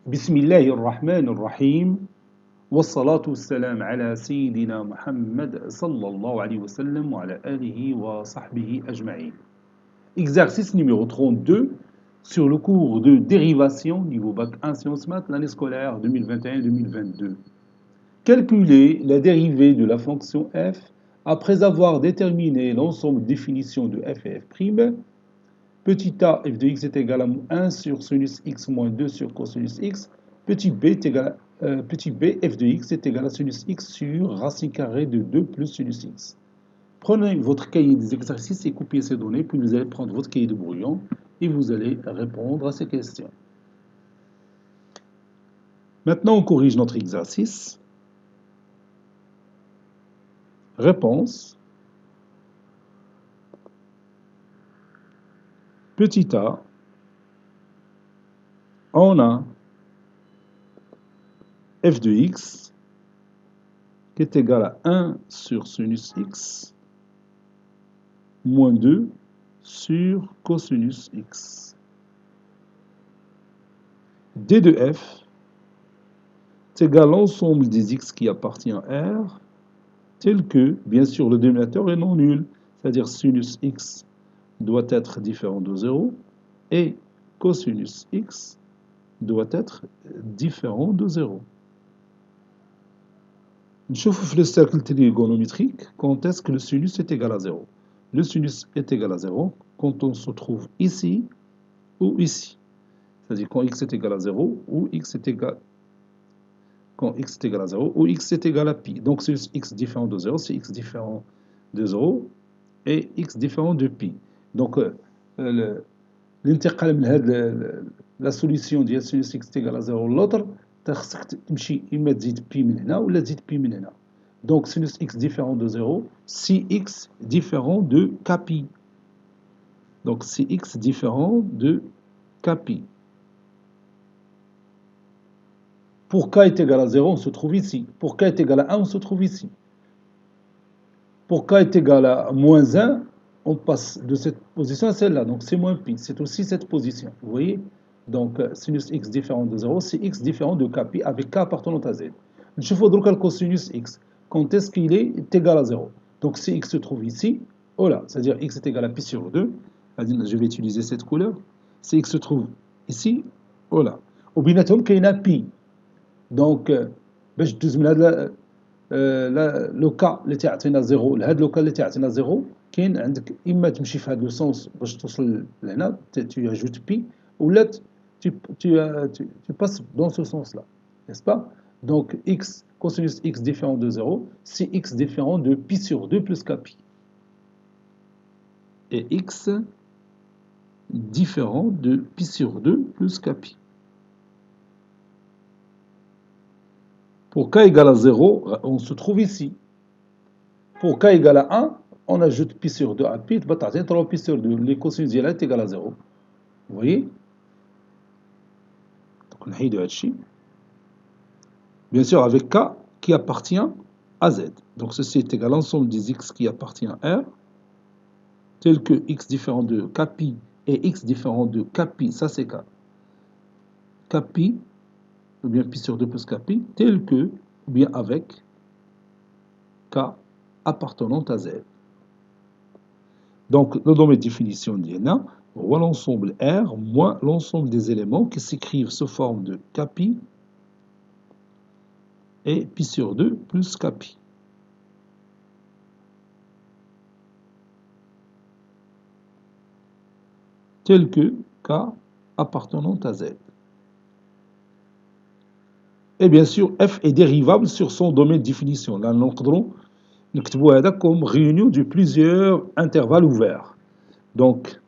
بسم الله الرحمن الرحيم والصلاة والسلام على سيدنا محمد صلى الله عليه وسلم وعلى آله وصحبه أجمعين. Exercice numéro 32 sur le cours de dérivation niveau bac 1 sciences maths l'année scolaire 2021-2022. Calculer la dérivée de la fonction f après avoir déterminé l'ensemble de définitions de f et f'. Petit a, f de x est égal à 1 sur sinus x moins 2 sur cosinus x. Petit b, f de x est égal à sinus x sur racine carrée de 2 plus sinus x. Prenez votre cahier des exercices et copiez ces données, puis vous allez prendre votre cahier de brouillon et vous allez répondre à ces questions. Maintenant, on corrige notre exercice. Réponse. Petit a, on a f de x qui est égal à 1 sur sinus x moins 2 sur cosinus x. D de f est égal à l'ensemble des x qui appartient à R, tel que, bien sûr, le dénominateur est non nul, c'est-à-dire sinus x doit être différent de 0 et cosinus x doit être différent de 0. نشوف le cercle trigonométrique quand est-ce que le sinus est égal à 0. Le sinus est égal à 0 quand on se trouve ici ou ici. C'est-à-dire quand x est égal à 0 ou x est égal quand x est égal à 0 ou x est égal à pi. Donc sinus x différent de 0, c'est x différent de 0 et x différent de pi. Donc الانتقال من هذه la solution ديال sinus x est égal à 0 l'autre خصك تمشي اما تزيد pi من هنا ولا تزيد pi من هنا. Donc sinus x différent de 0, si x différent de kpi. Donc si x différent de kpi. Pour k est égal à 0, on se trouve ici. Pour k est égal à 1, on se trouve ici. Pour k est égal à moins 1, on passe de cette position à celle-là. Donc c'est moins pi. C'est aussi cette position. Vous voyez? Donc sinus x différent de 0, c'est x différent de kpi avec k appartenant à z. Je vais donc le cosinus x. Quand est-ce qu'il est égal à 0? Donc si x se trouve ici, oh là, c'est-à-dire x est égal à pi sur 2. Je vais utiliser cette couleur. Si x se trouve ici, oh là. وبيناتهم كاينه pi. Donc باش تدوز من هذا لوكا اللي تيعطينا زيرو لهذا لوكا اللي تيعطينا زيرو كاين عندك اما تمشي في هذا لو سونس باش توصل لهنا tu ajoutes pi ولا tu passes dans ce sens là, n'est-ce pas? Donc x cosinus x différent de 0, c'est x différent de pi sur 2 plus kpi. Et x différent de pi sur 2 plus kpi. Pour k égale à 0, on se trouve ici. Pour k égale à 1, on ajoute pi sur 2 à pi, tu vas t'arrêter 3 pi sur 2. Les cosinus d'y est égal à 0. Vous voyez? Donc on a de h. Bien sûr, avec k qui appartient à z. Donc ceci est égal à l'ensemble des x qui appartient à R, tel que x différent de kpi et x différent de kpi, ça c'est k. Kpi, ou bien pi sur 2 plus kpi, tel que, ou bien avec k appartenant à z. Donc, dans mes définitions d'INA, on voit l'ensemble R moins l'ensemble des éléments qui s'écrivent sous forme de kpi et pi sur 2 plus kpi. Tel que k appartenant à z. Et bien sûr, f est dérivable sur son domaine de définition. Là, nous نكتبوا comme réunion de plusieurs intervalles ouverts. Donc,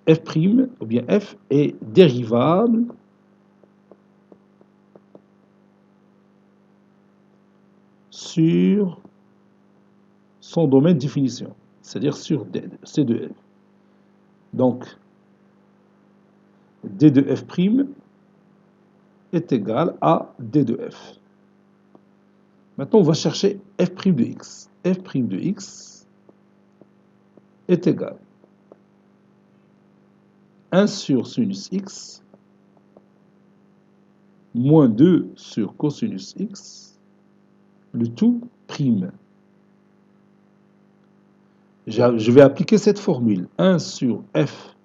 f' ou bien f est dérivable sur son domaine de définition, c'est-à-dire sur C de f. Donc, d de f' est égal à d de f. Maintenant, on va chercher f' de x. f' de x est égal à 1 sur sinus x moins 2 sur cosinus x, le tout prime. Je vais appliquer cette formule. 1 sur f,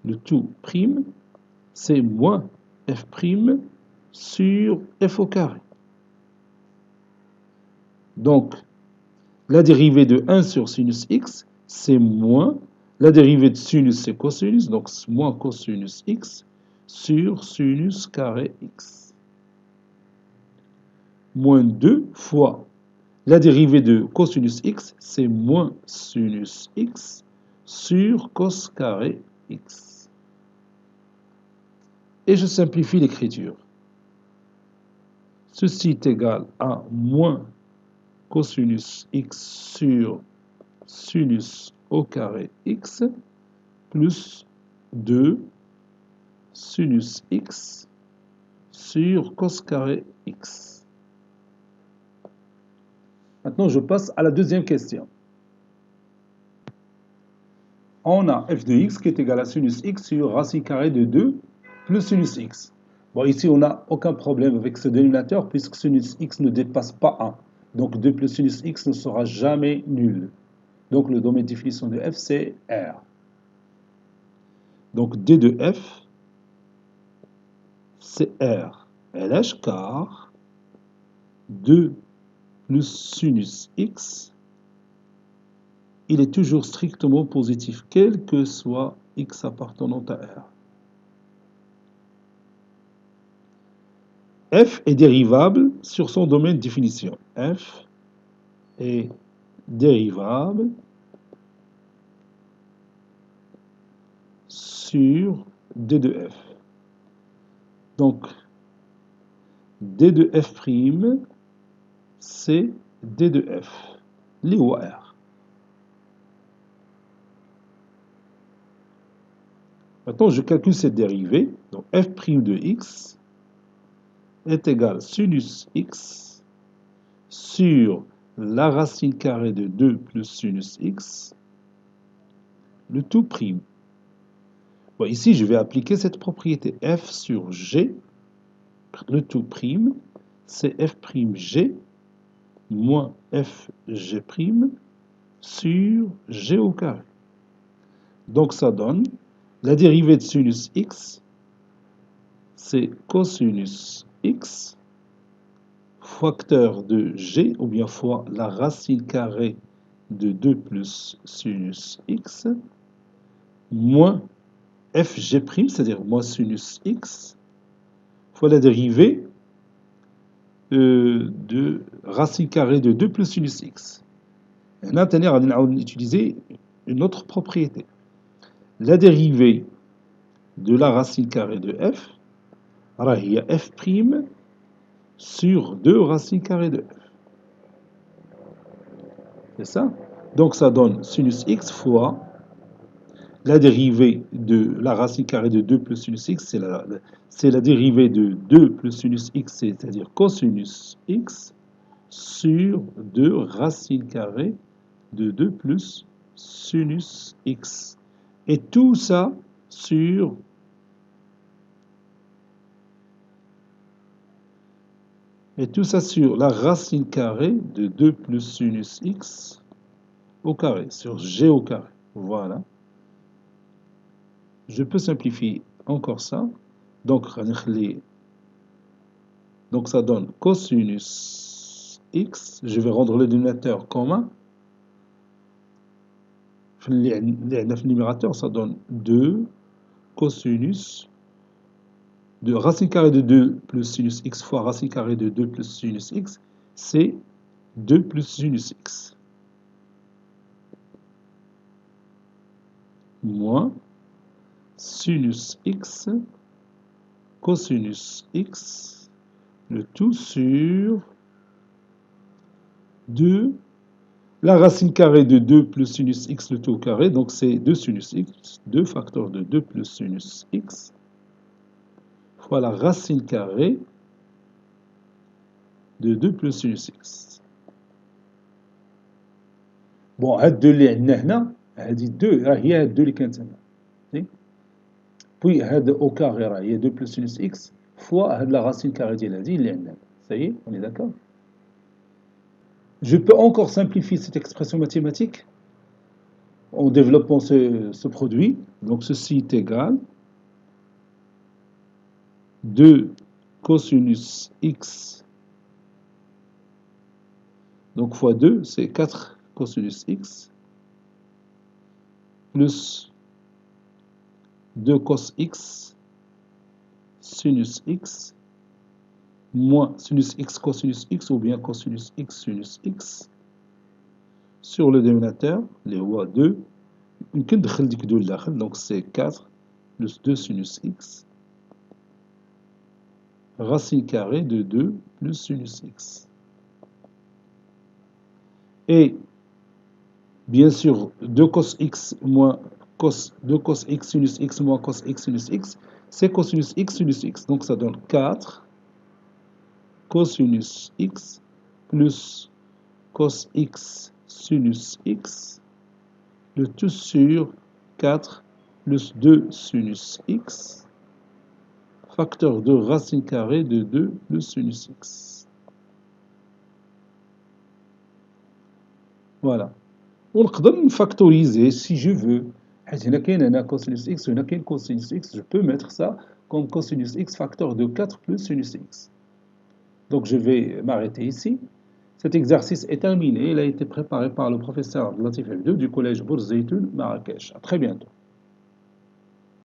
le tout prime, c'est moins f prime sur f au carré. Donc, la dérivée de 1 sur sinus x, c'est moins la dérivée de sinus, c'est cosinus, donc moins cosinus x sur sinus carré x. Moins 2 fois la dérivée de cosinus x, c'est moins sinus x sur cos carré x. Et je simplifie l'écriture. Ceci est égal à moins cosinus x sur sinus au carré x plus 2 sinus x sur cos carré x. Maintenant, je passe à la deuxième question. On a f de x qui est égal à sinus x sur racine carrée de 2 plus sinus x. Bon, ici, on n'a aucun problème avec ce dénominateur puisque sinus x ne dépasse pas 1. Donc 2 plus sinus x ne sera jamais nul. Donc le domaine de définition de f, c'est R. Donc d de f, c'est R. LH car 2 plus sinus x, il est toujours strictement positif, quel que soit x appartenant à R. F est dérivable sur son domaine de définition. F est dérivable sur d de f. Donc, d de f', c'est d de f, lié au R. Maintenant, je calcule cette dérivée. Donc, f' de x est égal à sinus x sur la racine carrée de 2 plus sinus x, le tout prime. Bon, ici, je vais appliquer cette propriété. F sur g, le tout prime, c'est f'g moins fg' sur g au carré. Donc, ça donne la dérivée de sinus x, c'est cosinus x, facteur de g, ou bien fois la racine carrée de 2 plus sinus x, moins fg', c'est-à-dire moins sinus x, fois la dérivée de racine carrée de 2 plus sinus x. Et là, on va utiliser une autre propriété. La dérivée de la racine carrée de f, il y a f' sur 2 racines carrées de f. C'est ça? Donc ça donne sinus x fois la dérivée de la racine carrée de 2 plus sinus x, c'est la dérivée de 2 plus sinus x, c'est-à-dire cosinus x, sur 2 racines carrées de 2 plus sinus x. Et tout ça sur la racine carrée de 2 plus sinus x au carré, sur g au carré. Voilà. Je peux simplifier encore ça. Donc ça donne cosinus x. Je vais rendre le dénominateur commun. Le numérateur, ça donne 2 cosinus de racine carrée de 2 plus sinus x fois racine carrée de 2 plus sinus x, c'est 2 plus sinus x. Moins sinus x, cosinus x, le tout sur 2, la racine carrée de 2 plus sinus x, le tout au carré, donc c'est 2 sinus x, 2 facteurs de 2 plus sinus x, fois la racine carrée de 2 plus sinus x. Bon, هاد 2 اللي عندنا هنا هذه 2 راه هي هاد 2 اللي كانت هنا. Puis هاد au carré راه هي 2 plus sinus x. fois la racine carrée de l'AD. Ça y est, on est d'accord? Je peux encore simplifier cette expression mathématique en développant ce produit. Donc ceci est égal 2 cosinus x, donc fois 2, c'est 4 cosinus x, plus 2 cos x, sinus x, moins sinus x cosinus x, ou bien cosinus x sinus x, sur le dénominateur, les rois 2, donc c'est 4 plus 2 sinus x, racine carrée de 2 plus sinus x. Et bien sûr, 2 cos x moins 2 cos x sinus x moins cos x sinus x, c'est cosinus x sinus x. Donc ça donne 4 cosinus x plus cos x sinus x, le tout sur 4 plus 2 sinus x, facteur de racine carrée de 2 plus sinus x. Voilà. ونقدر factoriser si je veux. حيت هنا كاين هنا cosinus x وهنا كاين cosinus x, je peux mettre ça comme cosinus x facteur de 4 plus sinus x. Donc je vais m'arrêter ici. Cet exercice est terminé. Il a été préparé par le professeur Latif Abdou du collège Bourz Zeytoun, Marrakech. À très bientôt.